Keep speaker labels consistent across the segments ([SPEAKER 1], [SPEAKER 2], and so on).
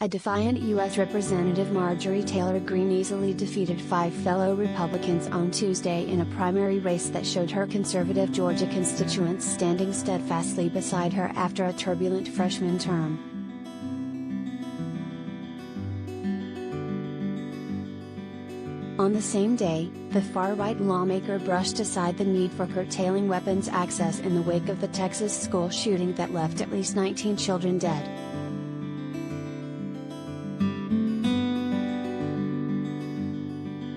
[SPEAKER 1] A defiant U.S. Representative Marjorie Taylor Greene easily defeated 5 fellow Republicans on Tuesday in a primary race that showed her conservative Georgia constituents standing steadfastly beside her after a turbulent freshman term. On the same day, the far-right lawmaker brushed aside the need for curtailing weapons access in the wake of the Texas school shooting that left at least 19 children dead.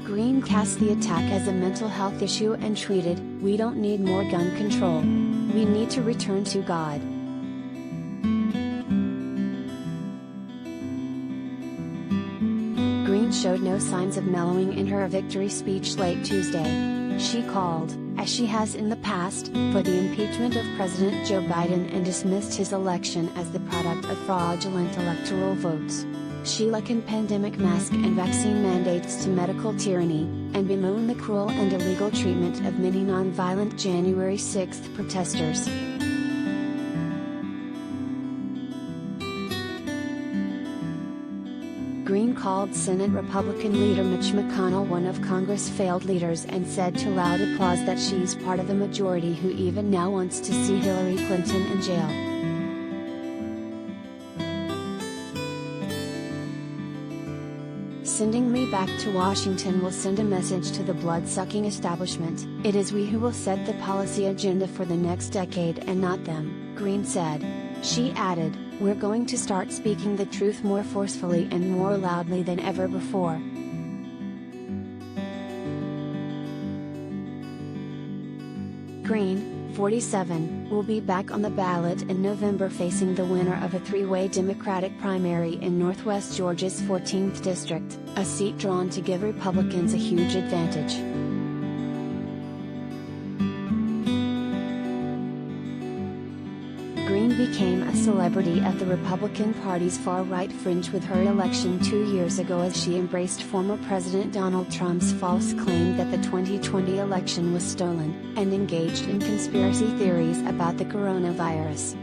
[SPEAKER 1] Greene cast the attack as a mental health issue and tweeted, "We don't need more gun control. We need to return to God." Greene showed no signs of mellowing in her victory speech late Tuesday. She called, as she has in the past, for the impeachment of President Joe Biden and dismissed his election as the product of fraudulent electoral votes. She likened pandemic mask and vaccine mandates to medical tyranny, and bemoaned the cruel and illegal treatment of many nonviolent January 6 protesters. Greene called Senate Republican leader Mitch McConnell one of Congress' failed leaders and said to loud applause that she's part of the majority who even now wants to see Hillary Clinton in jail. "Sending me back to Washington will send a message to the blood-sucking establishment. It is we who will set the policy agenda for the next decade and not them," Greene said. She added, "We're going to start speaking the truth more forcefully and more loudly than ever before." Greene, 47, will be back on the ballot in November facing the winner of a 3-way Democratic primary in Northwest Georgia's 14th district, a seat drawn to give Republicans a huge advantage. Greene became a celebrity at the Republican Party's far-right fringe with her election 2 years ago as she embraced former President Donald Trump's false claim that the 2020 election was stolen, and engaged in conspiracy theories about the coronavirus.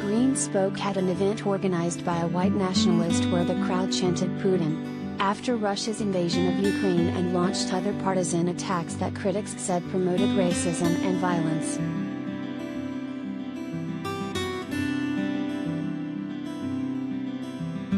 [SPEAKER 1] Greene spoke at an event organized by a white nationalist where the crowd chanted Putin, after Russia's invasion of Ukraine and launched other partisan attacks that critics said promoted racism and violence.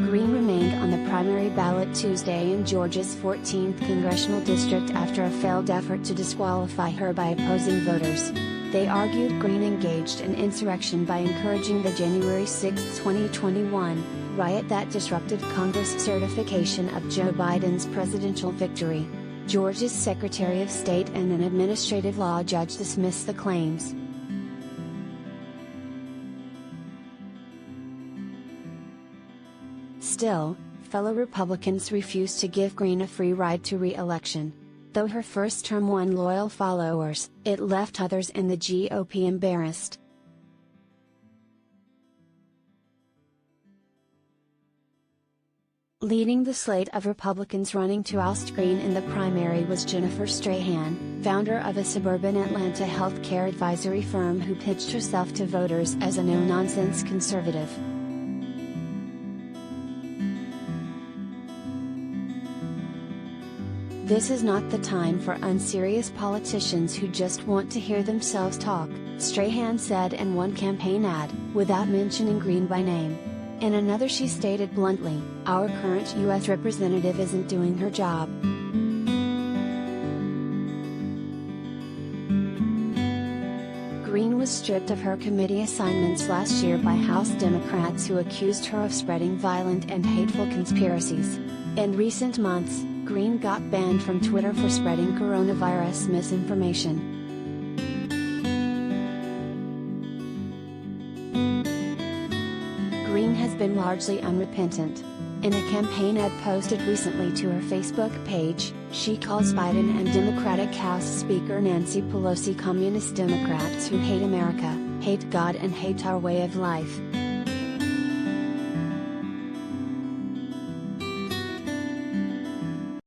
[SPEAKER 1] Greene remained on the primary ballot Tuesday in Georgia's 14th congressional district after a failed effort to disqualify her by opposing voters. They argued Greene engaged in insurrection by encouraging the January 6, 2021, riot that disrupted Congress' certification of Joe Biden's presidential victory. Georgia's Secretary of State and an administrative law judge dismissed the claims. Still, fellow Republicans refused to give Greene a free ride to re-election. Though her first term won loyal followers, it left others in the GOP embarrassed. Leading the slate of Republicans running to oust Greene in the primary was Jennifer Strahan, founder of a suburban Atlanta healthcare advisory firm who pitched herself to voters as a no-nonsense conservative. "This is not the time for unserious politicians who just want to hear themselves talk," Strahan said in one campaign ad, without mentioning Greene by name. In another she stated bluntly, "Our current U.S. representative isn't doing her job." Greene was stripped of her committee assignments last year by House Democrats who accused her of spreading violent and hateful conspiracies. In recent months, Greene got banned from Twitter for spreading coronavirus misinformation. Greene has been largely unrepentant. In a campaign ad posted recently to her Facebook page, she calls Biden and Democratic House Speaker Nancy Pelosi communist Democrats who hate America, hate God and hate our way of life.